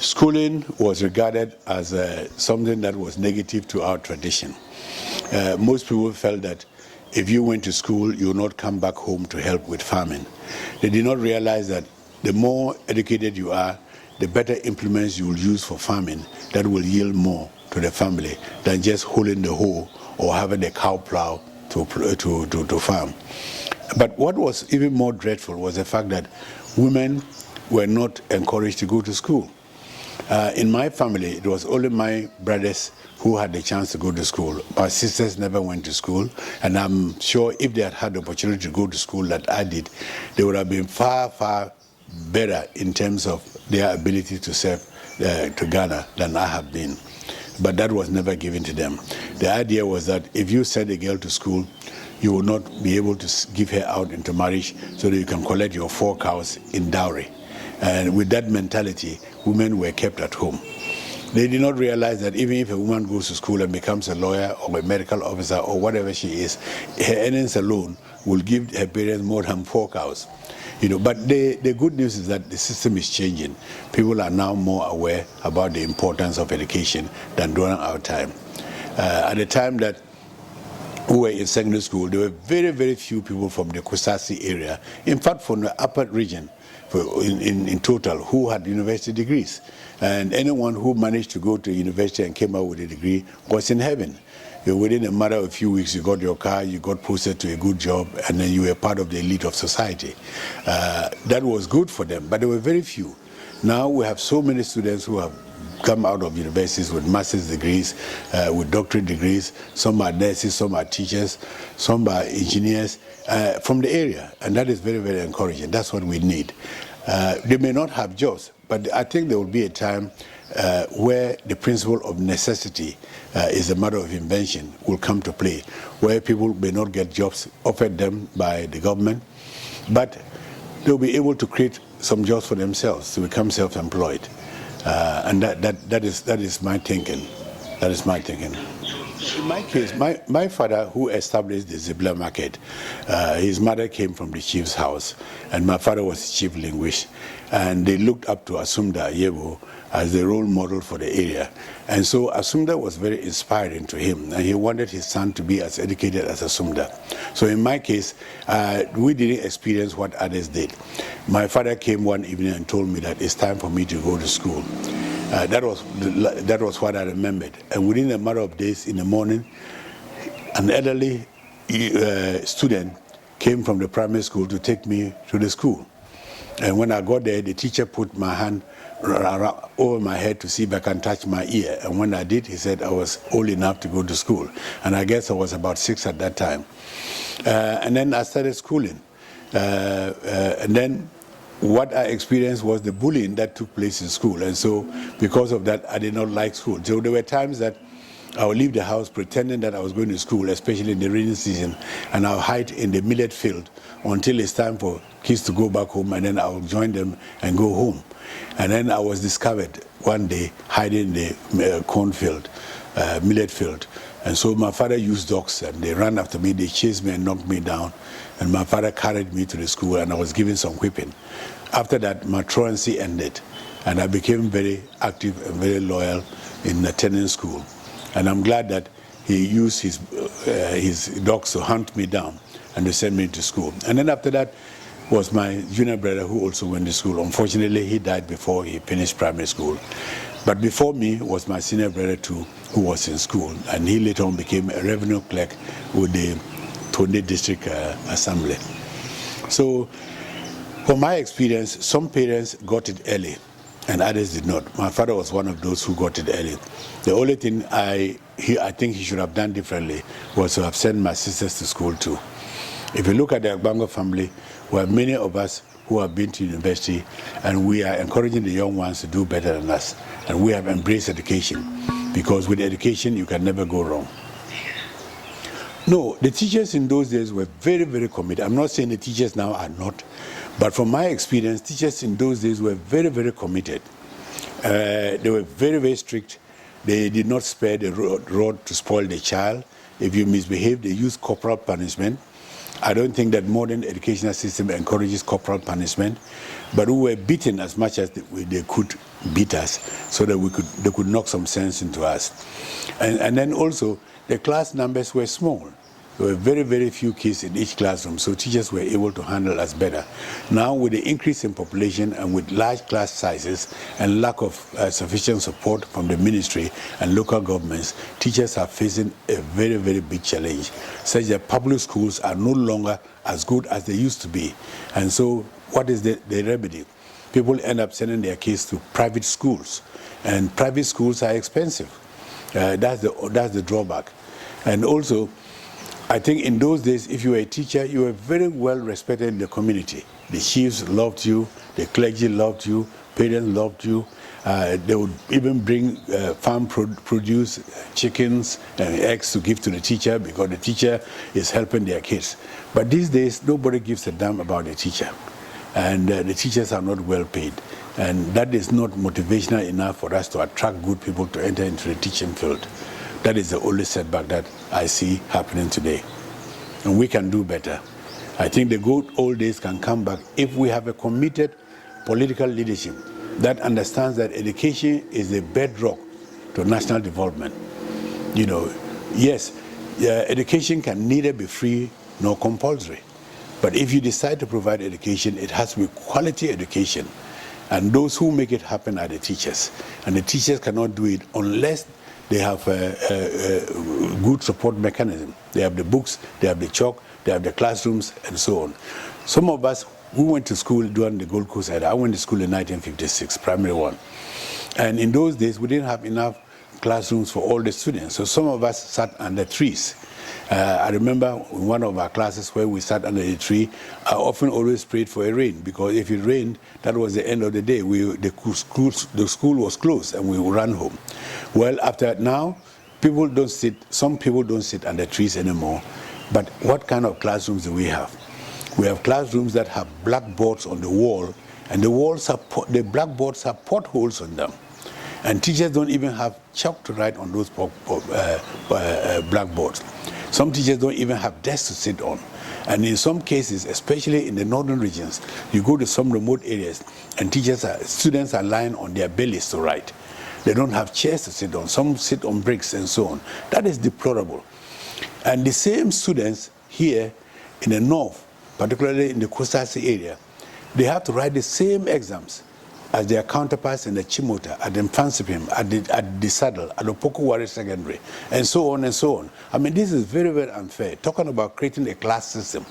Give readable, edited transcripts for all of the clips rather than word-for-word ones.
schooling was regarded as something that was negative to our tradition. Most people felt that if you went to school, you would not come back home to help with farming. They did not realize that the more educated you are, the better implements you will use for farming that will yield more to the family than just holding the hoe or having a cow plow to farm. But what was even more dreadful was the fact that women were not encouraged to go to school. In my family, it was only my brothers who had the chance to go to school. My sisters never went to school, and I'm sure if they had had the opportunity to go to school that I did, they would have been far, far better in terms of their ability to serve to Ghana than I have been. But that was never given to them. The idea was that if you send a girl to school, you will not be able to give her out into marriage so that you can collect your 4 cows in dowry. And with that mentality, women were kept at home. They did not realize that even if a woman goes to school and becomes a lawyer or a medical officer or whatever she is, her earnings alone will give her parents more than 4 cows. But the good news is that the system is changing. People are now more aware about the importance of education than during our time. At the time that we were in secondary school, there were very, very few people from the 𝗄𝗲𝗄𝗃 area, in fact from the upper region in total, who had university degrees. And anyone who managed to go to university and came out with a degree was in heaven. Within a matter of a few weeks, you got your car, you got posted to a good job, and then you were part of the elite of society. That was good for them, but there were very few. Now we have so many students who have come out of universities with master's degrees, with doctorate degrees. Some are nurses, some are teachers, some are engineers from the area, and that is very, very encouraging. That's what we need. They may not have jobs, but I think there will be a time where the principle of necessity is a matter of invention will come to play, where people may not get jobs offered them by the government, but they'll be able to create some jobs for themselves to become self-employed. And that is my thinking. That is my thinking. In my case, my father, who established the Zibla market, his mother came from the chief's house, and my father was the chief linguist, and they looked up to Asumda Yebo as the role model for the area. And so Asumda was very inspiring to him, and he wanted his son to be as educated as Asumda. So in my case, we didn't experience what others did. My father came one evening and told me that it's time for me to go to school. That was what I remembered. And within a matter of days, in the morning, an elderly student came from the primary school to take me to the school. And when I got there, the teacher put my hand over my head to see if I can touch my ear. And when I did, he said I was old enough to go to school. And I guess I was about 6 at that time. And then I started schooling. And then what I experienced was the bullying that took place in school. And so because of that, I did not like school. So there were times that I would leave the house pretending that I was going to school, especially in the rainy season, and I'll hide in the millet field until it's time for kids to go back home, and then I'll join them and go home. And then I was discovered one day hiding in the cornfield, millet field. And so my father used dogs, and they ran after me, they chased me and knocked me down. And my father carried me to the school, and I was given some whipping. After that, my truancy ended, and I became very active and very loyal in attending school. And I'm glad that he used his dogs to hunt me down and to send me to school. And then after that was my junior brother, who also went to school. Unfortunately, he died before he finished primary school. But before me was my senior brother too, who was in school, and he later on became a revenue clerk with the Tonde District Assembly. So, from my experience, some parents got it early, and others did not. My father was one of those who got it early. The only thing I think he should have done differently was to have sent my sisters to school too. If you look at the 𝗵𝗲𝗃𝗲 family, we have many of us who have been to university, and we are encouraging the young ones to do better than us. And we have embraced education, because with education you can never go wrong. No, the teachers in those days were very, very committed. I'm not saying the teachers now are not, but from my experience, teachers in those days were very, very committed. They were very, very strict. They did not spare the rod to spoil the child. If you misbehave, they used corporal punishment. I don't think that modern educational system encourages corporal punishment, but we were beaten as much as they could beat us, so that they could knock some sense into us. And then also, the class numbers were small. There were very, very few kids in each classroom, so teachers were able to handle us better. Now, with the increase in population and with large class sizes and lack of sufficient support from the ministry and local governments, teachers are facing a very, very big challenge, such that public schools are no longer as good as they used to be. And so, what is the remedy? People end up sending their kids to private schools, and private schools are expensive. That's the drawback. And also, I think in those days, if you were a teacher, you were very well respected in the community. The chiefs loved you, the clergy loved you, parents loved you. They would even bring farm produce, chickens and eggs to give to the teacher, because the teacher is helping their kids. But these days, nobody gives a damn about the teacher. And the teachers are not well paid. And that is not motivational enough for us to attract good people to enter into the teaching field. That is the only setback that I see happening today. And we can do better. I think the good old days can come back if we have a committed political leadership that understands that education is the bedrock to national development. You know, yes, education can neither be free nor compulsory. But if you decide to provide education, it has to be quality education. And those who make it happen are the teachers. And the teachers cannot do it unless they have a good support mechanism. They have the books, they have the chalk, they have the classrooms, and so on. Some of us, we went to school during the Gold Coast era. I went to school in 1956, primary one. And in those days, we didn't have enough classrooms for all the students. So some of us sat under trees. I remember in one of our classes where we sat under a tree, I often always prayed for a rain, because if it rained, that was the end of the day. The school was closed and we ran home. Well, after now, some people don't sit under trees anymore. But what kind of classrooms do we have? We have classrooms that have blackboards on the wall, and the blackboards have potholes on them. And teachers don't even have chalk to write on those blackboards. Some teachers don't even have desks to sit on. And in some cases, especially in the northern regions, you go to some remote areas and students are lying on their bellies to write. They don't have chairs to sit on. Some sit on bricks and so on. That is deplorable. And the same students here in the north, particularly in the 𝗄𝗲𝗄𝗏 area, they have to write the same exams as their counterparts in the Chimota, at the 𝗵𝗲𝗃𝗲, at the Saddle, at the 𝗵𝗲𝗴𝗿𝗲 Secondary, and so on and so on. I mean, this is very, very unfair. Talking about creating a class system.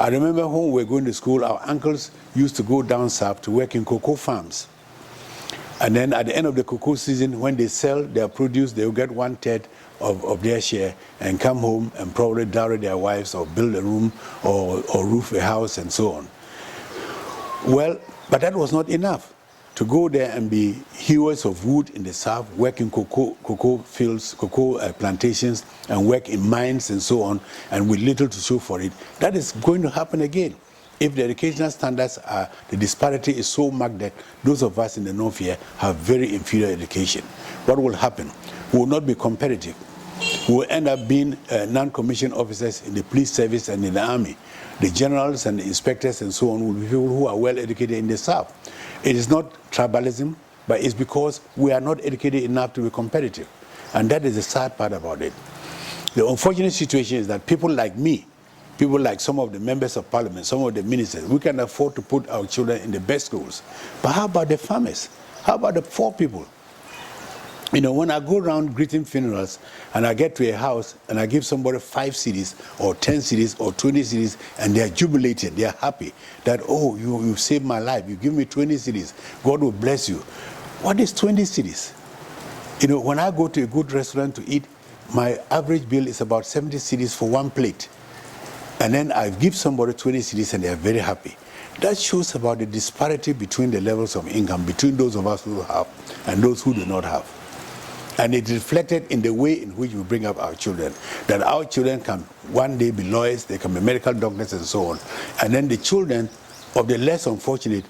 I remember when we were going to school, our uncles used to go down south to work in cocoa farms. And then at the end of the cocoa season, when they sell their produce, they will get 1/3 of their share and come home and probably dowry their wives or build a room or roof a house and so on. Well, but that was not enough. To go there and be hewers of wood in the south, work in cocoa fields, cocoa plantations, and work in mines and so on, and with little to show for it, that is going to happen again. If the educational standards are, the disparity is so marked that those of us in the north here have very inferior education. What will happen? We will not be competitive. We will end up being non-commissioned officers in the police service and in the army. The generals and the inspectors and so on will be people who are well educated in the south. It is not tribalism, but it's because we are not educated enough to be competitive. And that is the sad part about it. The unfortunate situation is that people like me, people like some of the members of parliament, some of the ministers, we can afford to put our children in the best schools. But how about the farmers? How about the poor people? You know, when I go around greeting funerals and I get to a house and I give somebody 5 cedis or 10 cedis or 20 cedis and they are jubilated, they are happy that, oh, you saved my life, you give me 20 cedis, God will bless you. What is 20 cedis? You know, when I go to a good restaurant to eat, my average bill is about 70 cedis for 1 plate. And then I give somebody 20 cedis and they are very happy. That shows about the disparity between the levels of income, between those of us who have and those who do not have. And it reflected in the way in which we bring up our children, that our children can one day be lawyers, they can be medical doctors and so on. And then the children of the less unfortunate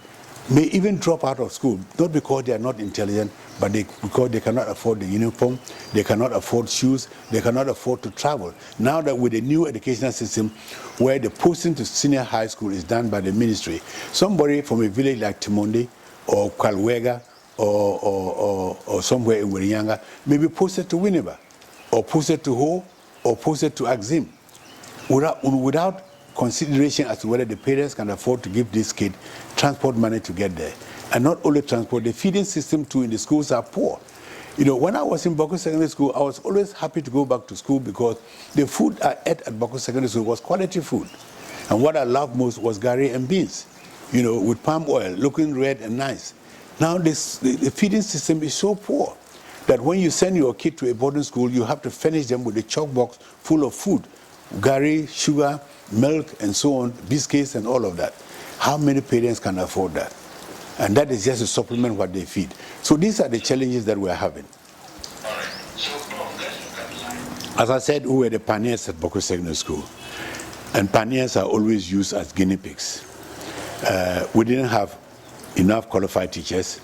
may even drop out of school, not because they are not intelligent, but because they cannot afford the uniform, they cannot afford shoes, they cannot afford to travel. Now that with the new educational system, where the posting to senior high school is done by the ministry, somebody from a village like Timondi or Kwalwega or somewhere in Wirianga may be posted to Winneba, or posted to Ho, or posted to Axim, without consideration as to whether the parents can afford to give this kid transport money to get there. And not only transport, the feeding system too in the schools are poor. You know, when I was in Bako Secondary School, I was always happy to go back to school because the food I ate at Bako Secondary School was quality food. And what I loved most was gari and beans, you know, with palm oil, looking red and nice. Now the feeding system is so poor that when you send your kid to a boarding school, you have to furnish them with a chalk box full of food, gari, sugar, milk, and so on, biscuits and all of that. How many parents can afford that? And that is just to supplement what they feed. So these are the challenges that we're having. As I said, we were the pioneers at Bako Secondary School. And pioneers are always used as guinea pigs. We didn't have enough qualified teachers.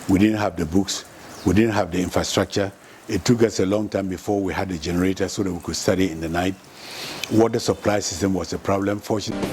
We didn't have the books. We didn't have the infrastructure. It took us a long time before we had a generator so that we could study in the night. Water supply system was a problem, fortunately.